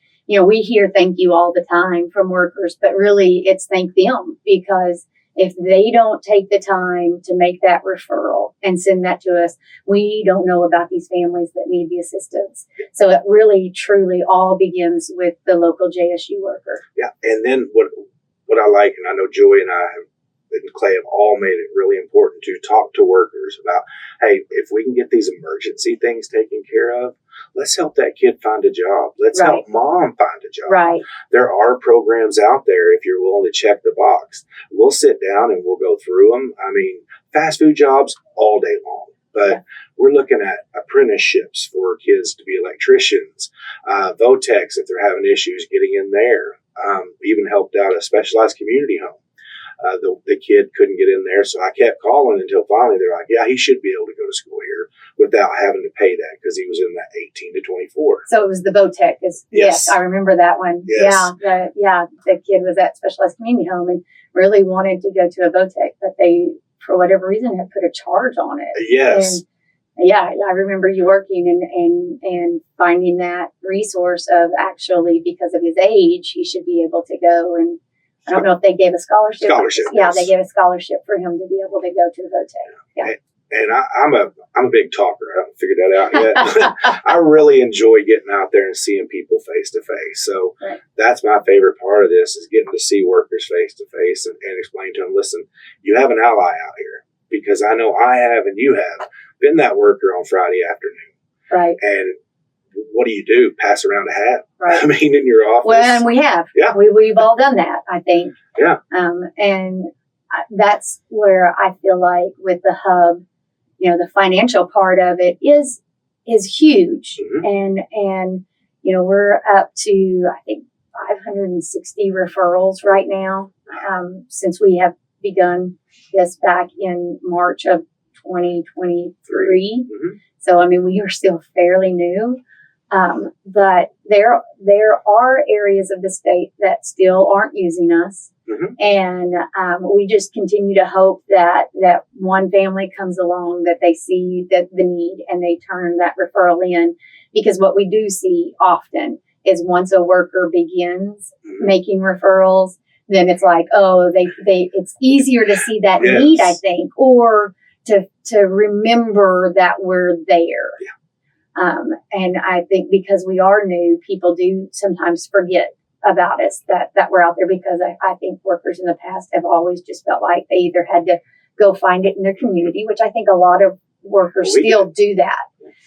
[SPEAKER 1] we hear thank you all the time from workers, but really it's thank them, because if they don't take the time to make that referral and send that to us, we don't know about these families that need the assistance. So it really, truly all begins with the local JSU worker.
[SPEAKER 4] Yeah. And then what I like, and I know Joy and I and Clay have all made it really important to talk to workers about, hey, if we can get these emergency things taken care of, let's help that kid find a job. Let's help mom find a job.
[SPEAKER 1] Right.
[SPEAKER 4] There are programs out there if you're willing to check the box. We'll sit down and we'll go through them. I mean, fast food jobs all day long. But we're looking at apprenticeships for kids to be electricians, Votex if they're having issues getting in there. Even helped out a specialized community home. The kid couldn't get in there, so I kept calling until finally they're like, yeah, he should be able to go to school here without having to pay that, because he was in that 18 to 24.
[SPEAKER 1] So it was the Votex. Yes, I remember that one.
[SPEAKER 4] Yes.
[SPEAKER 1] The kid was at specialized community home and really wanted to go to a Votex, but they, for whatever reason, had put a charge on it.
[SPEAKER 4] Yes.
[SPEAKER 1] And I remember you working and finding that resource of actually, because of his age, he should be able to go. And I don't know if they gave a scholarship.
[SPEAKER 4] Yes.
[SPEAKER 1] They gave a scholarship for him to be able to go to the Votex. Yeah.
[SPEAKER 4] And I'm a big talker. I haven't figured that out yet. I really enjoy getting out there and seeing people face to face. So that's my favorite part of this, is getting to see workers face to face and explain to them, listen, you have an ally out here, because I know I have and you have been that worker on Friday afternoon.
[SPEAKER 1] Right.
[SPEAKER 4] And what do? Pass around a hat?
[SPEAKER 1] Right.
[SPEAKER 4] I mean, in your office.
[SPEAKER 1] Well, and we have.
[SPEAKER 4] Yeah.
[SPEAKER 1] We've all done that, I think.
[SPEAKER 4] Yeah.
[SPEAKER 1] And that's where I feel like with the hub, the financial part of it is huge.
[SPEAKER 4] Mhm.
[SPEAKER 1] And we're up to, I think, 560 referrals right now, since we have begun this back in March of 2023.
[SPEAKER 4] Mhm.
[SPEAKER 1] So, I mean, we are still fairly new. But there are areas of the state that still aren't using us.
[SPEAKER 4] Mhm.
[SPEAKER 1] And we just continue to hope that one family comes along, that they see the need and they turn that referral in. Because what we do see often is once a worker begins
[SPEAKER 4] Mhm.
[SPEAKER 1] making referrals, then it's like, oh, they it's easier to see that
[SPEAKER 4] Yes.
[SPEAKER 1] need, I think, or to remember that we're there. And I think because we are new, people do sometimes forget about us, that we're out there, because I think workers in the past have always just felt like they either had to go find it in their community, which I think a lot of workers
[SPEAKER 4] Well, we
[SPEAKER 1] still do that.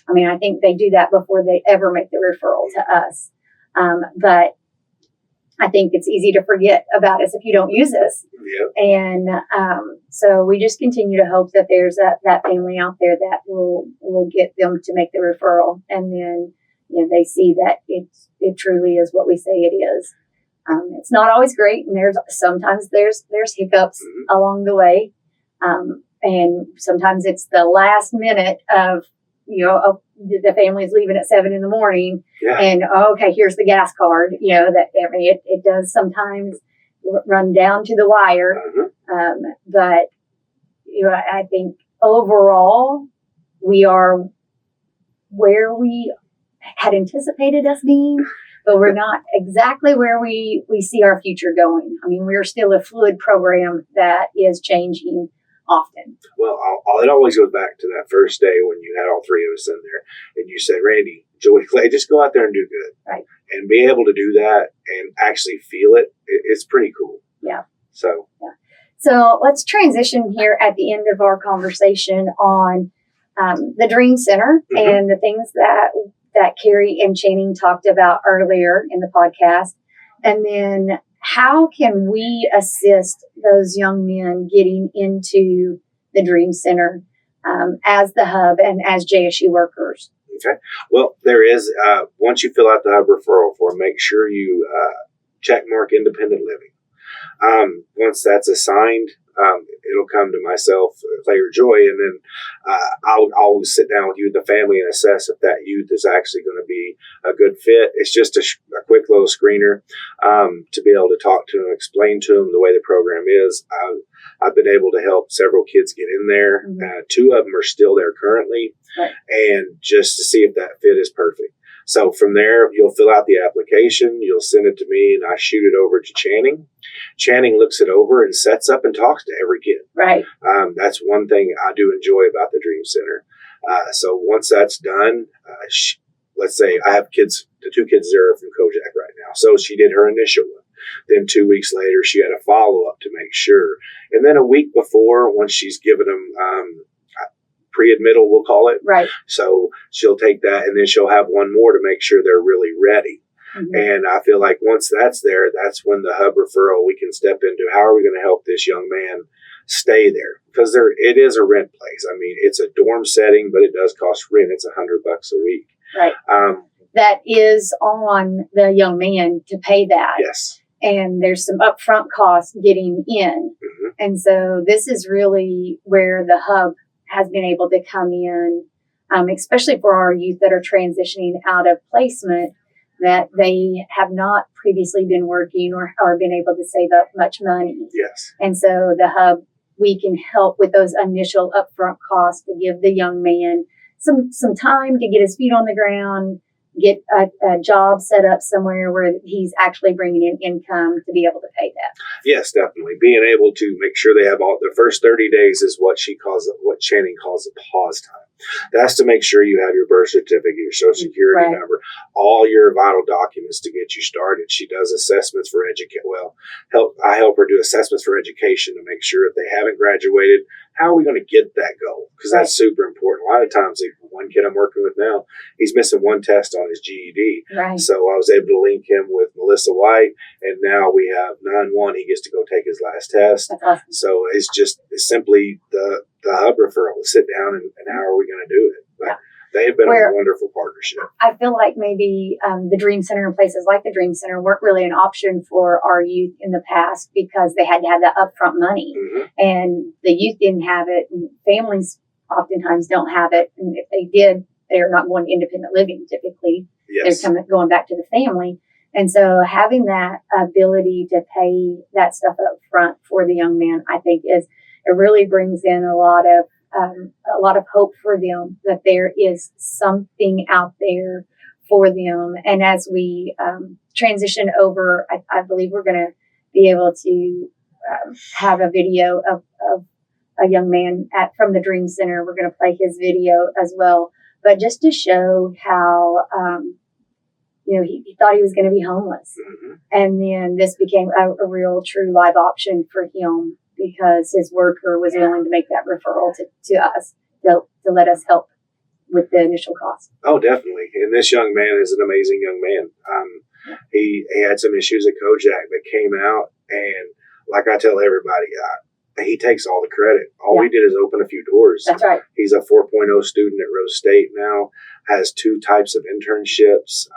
[SPEAKER 1] I mean, I think they do that before they ever make the referral to us. But I think it's easy to forget about us if you don't use us.
[SPEAKER 4] Yep.
[SPEAKER 1] And so we just continue to hope that there's that family out there that will get them to make the referral, and then they see that it truly is what we say it is. It's not always great, and sometimes there's hiccups
[SPEAKER 4] Mhm.
[SPEAKER 1] along the way, and sometimes it's the last minute of the family's leaving at 7 a.m.
[SPEAKER 4] Yeah.
[SPEAKER 1] and okay, here's the gas card. It does sometimes run down to the wire.
[SPEAKER 4] Mhm.
[SPEAKER 1] But I think overall we are where we had anticipated us being, but we're not exactly where we see our future going. I mean, we're still a fluid program that is changing often.
[SPEAKER 4] Well, it always goes back to that first day when you had all three of us in there, and you said, "Randy, Joey, Clay, just go out there and do good."
[SPEAKER 1] Right.
[SPEAKER 4] And be able to do that and actually feel it's pretty cool.
[SPEAKER 1] Yeah.
[SPEAKER 4] So,
[SPEAKER 1] let's transition here at the end of our conversation on the Dream Center
[SPEAKER 4] Mhm.
[SPEAKER 1] and the things that Carrie and Channing talked about earlier in the podcast. And then how can we assist those young men getting into the Dream Center as the hub and as JSU workers?
[SPEAKER 4] okay. Well, there is, once you fill out the hub referral form, make sure you check mark independent living. Once that's assigned, it'll come to myself, Clay or Joy, and then I'll always sit down with you and the family and assess if that youth is actually going to be a good fit. It's just a quick little screener to be able to talk to them, explain to them the way the program is. I've been able to help several kids get in there.
[SPEAKER 1] Mhm.
[SPEAKER 4] Two of them are still there currently,
[SPEAKER 1] Right.
[SPEAKER 4] and just to see if that fit is perfect. So from there, you'll fill out the application, you'll send it to me, and I shoot it over to Channing. Channing looks it over and sets up and talks to every kid.
[SPEAKER 1] Right.
[SPEAKER 4] That's one thing I do enjoy about the Dream Center. So once that's done, let's say I have the two kids there are from Kojak right now. So she did her initial one. Then 2 weeks later, she had a follow-up to make sure. And then a week before, once she's given them pre-admittal, we'll call it.
[SPEAKER 1] Right.
[SPEAKER 4] So she'll take that, and then she'll have one more to make sure they're really ready.
[SPEAKER 1] Mhm.
[SPEAKER 4] And I feel like once that's there, that's when the hub referral, we can step into how are we going to help this young man stay there? Because it is a rent place. I mean, it's a dorm setting, but it does cost rent. It's $100 a week.
[SPEAKER 1] Right. That is on the young man to pay that.
[SPEAKER 4] Yes.
[SPEAKER 1] And there's some upfront costs getting in.
[SPEAKER 4] Hmm.
[SPEAKER 1] And so this is really where the hub has been able to come in, especially for our youth that are transitioning out of placement, that they have not previously been working or been able to save up much money.
[SPEAKER 4] Yes.
[SPEAKER 1] And so the hub, we can help with those initial upfront costs to give the young man some time to get his feet on the ground, get a job set up somewhere where he's actually bringing in income to be able to pay that.
[SPEAKER 4] Yes, definitely. Being able to make sure they have all the first 30 days is what Channing calls a pause time. That's to make sure you have your birth certificate, your social security
[SPEAKER 1] Right.
[SPEAKER 4] number, all your clear, vital documents to get you started. She does assessments for I help her do assessments for education to make sure if they haven't graduated, how are we going to get that goal? Because that's super important. A lot of times, one kid I'm working with now, he's missing one test on his GED.
[SPEAKER 1] Right.
[SPEAKER 4] So I was able to link him with Melissa White, and now we have 9-1. He gets to go take his last test.
[SPEAKER 1] That's awesome.
[SPEAKER 4] So it's simply the hub referral. Sit down and how are we going to do it? But they have been a wonderful partnership.
[SPEAKER 1] I feel like maybe the Dream Center and places like the Dream Center weren't really an option for our youth in the past because they had to have that upfront money.
[SPEAKER 4] Mm-hmm.
[SPEAKER 1] And the youth didn't have it. And families oftentimes don't have it. And if they did, they're not going to independent living typically.
[SPEAKER 4] Yes.
[SPEAKER 1] They're going back to the family. And so having that ability to pay that stuff up front for the young man, I think it really brings in a lot of hope for them that there is something out there for them. And as we transition over, I believe we're going to be able to have a video of a young man from the Dream Center. We're going to play his video as well, but just to show how, he thought he was going to be homeless.
[SPEAKER 4] Mm-hmm.
[SPEAKER 1] And then this became a real, true live option for him because his worker was willing to make that referral to us to let us help with the initial cost.
[SPEAKER 4] Oh, definitely. And this young man is an amazing young man. He had some issues at Kojak that came out, and like I tell everybody, he takes all the credit. All we did is open a few doors.
[SPEAKER 1] That's right.
[SPEAKER 4] He's a 4.0 student at Rose State now, has 2 types of internships,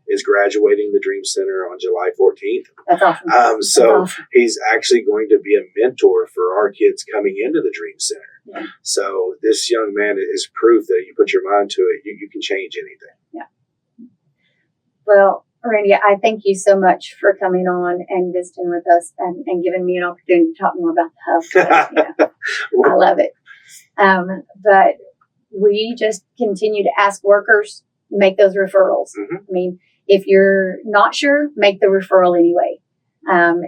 [SPEAKER 4] is graduating the Dream Center on July 14th.
[SPEAKER 1] That's awesome.
[SPEAKER 4] That's awesome. He's actually going to be a mentor for our kids coming into the Dream Center.
[SPEAKER 1] Yeah.
[SPEAKER 4] So this young man is proof that you put your mind to it, you can change anything.
[SPEAKER 1] Yeah. Well, Randy, I thank you so much for coming on and visiting with us and giving me an opportunity to talk more about the hub. I love it. But we just continue to ask workers, make those referrals. Mm-hmm. I mean, if you're not sure, make the referral anyway.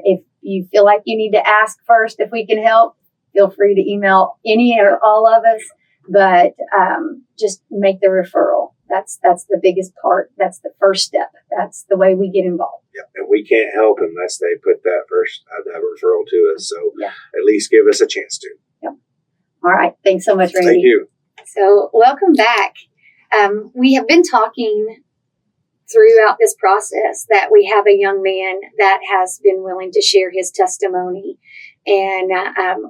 [SPEAKER 1] If you feel like you need to ask first if we can help, feel free to email any or all of us, but just make the referral. That's the biggest part. That's the first step. That's the way we get involved.
[SPEAKER 4] Yep. And we can't help unless they put that that referral to us. So at least give us a chance to.
[SPEAKER 1] Yep. All right. Thanks so much, Randy.
[SPEAKER 4] Thank you.
[SPEAKER 1] So welcome back. We have been talking throughout this process that we have a young man that has been willing to share his testimony. And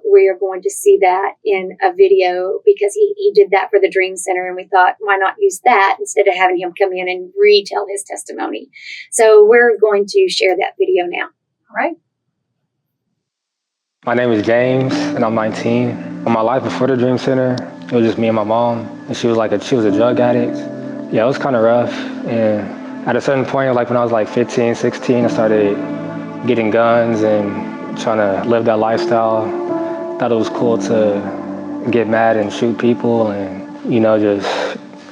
[SPEAKER 1] we are going to see that in a video because he did that for the Dream Center. And we thought, why not use that instead of having him come in and retell his testimony? So we're going to share that video now. All right.
[SPEAKER 5] My name is James, and I'm 19. In my life before the Dream Center, it was just me and my mom. And she was a drug addict. Yeah, it was kind of rough. And at a certain point, like when I was like 15, 16, I started getting guns and trying to live that lifestyle. Thought it was cool to get mad and shoot people and,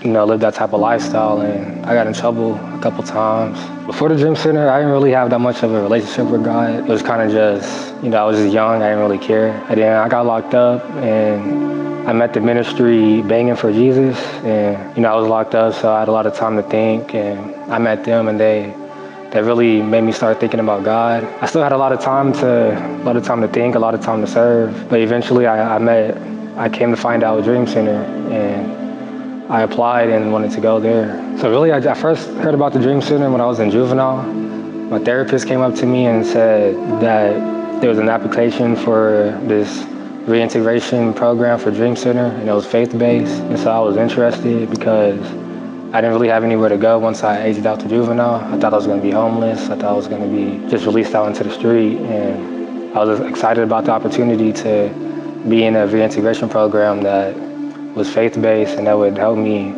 [SPEAKER 5] live that type of lifestyle. And I got in trouble a couple times. Before the Dream Center, I didn't really have that much of a relationship with God. It was kind of just, I was just young, I didn't really care. And then I got locked up and I met the ministry Banging for Jesus. And, I was locked up, so I had a lot of time to think. And I met them and they really made me start thinking about God. I still had a lot of time to think, a lot of time to serve. But eventually I came to find out Dream Center and I applied and wanted to go there. So really, I first heard about the Dream Center when I was in juvenile. My therapist came up to me and said that there was an application for this reintegration program for Dream Center, and it was faith-based. And so I was interested because I didn't really have anywhere to go once I aged out to juvenile. I thought I was going to be homeless. I thought I was going to be just released out into the street. And I was excited about the opportunity to be in a reintegration program that was faith-based and that would help me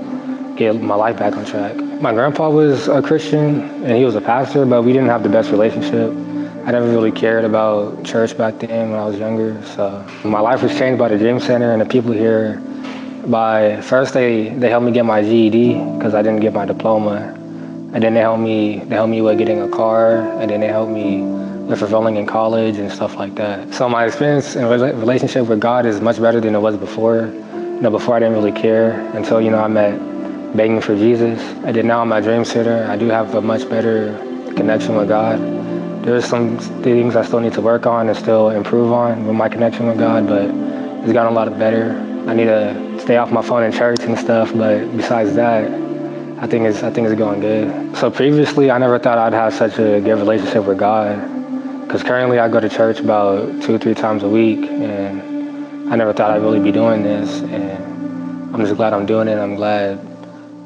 [SPEAKER 5] get my life back on track. My grandpa was a Christian and he was a pastor, but we didn't have the best relationship. I never really cared about church back then when I was younger. So my life was changed by the Dream Center and the people here. First they helped me get my GED because I didn't get my diploma. And then they helped me with getting a car, and then they helped me with enrolling in college and stuff like that. So my experience and relationship with God is much better than it was before. Before I didn't really care until, I met begging for Jesus. And then now I'm at Dream Center. I do have a much better connection with God. There's some things I still need to work on and still improve on with my connection with God, but it's gotten a lot better. I need to stay off my phone in church and stuff, but besides that, I think it's going good. So previously, I never thought I'd have such a good relationship with God, because currently I go to church about 2 or 3 times a week, and I never thought I'd really be doing this, and I'm just glad I'm doing it. I'm glad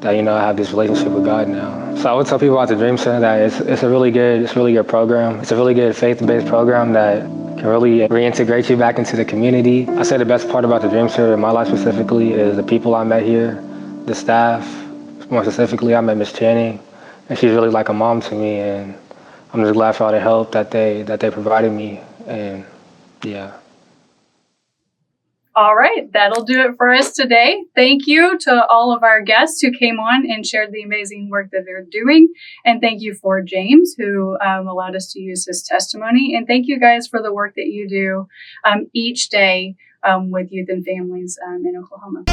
[SPEAKER 5] that, I have this relationship with God now. So I would tell people about the Dream Center that it's a really good program. It's a really good faith-based program that can really reintegrate you back into the community. I say the best part about the Dream Center in my life specifically is the people I met here, the staff. More specifically, I met Miss Channing, and she's really like a mom to me, and I'm just glad for all the help that they provided me, and yeah.
[SPEAKER 2] All right, that'll do it for us today. Thank you to all of our guests who came on and shared the amazing work that they're doing. And thank you for James, who allowed us to use his testimony. And thank you guys for the work that you do each day with youth and families in Oklahoma.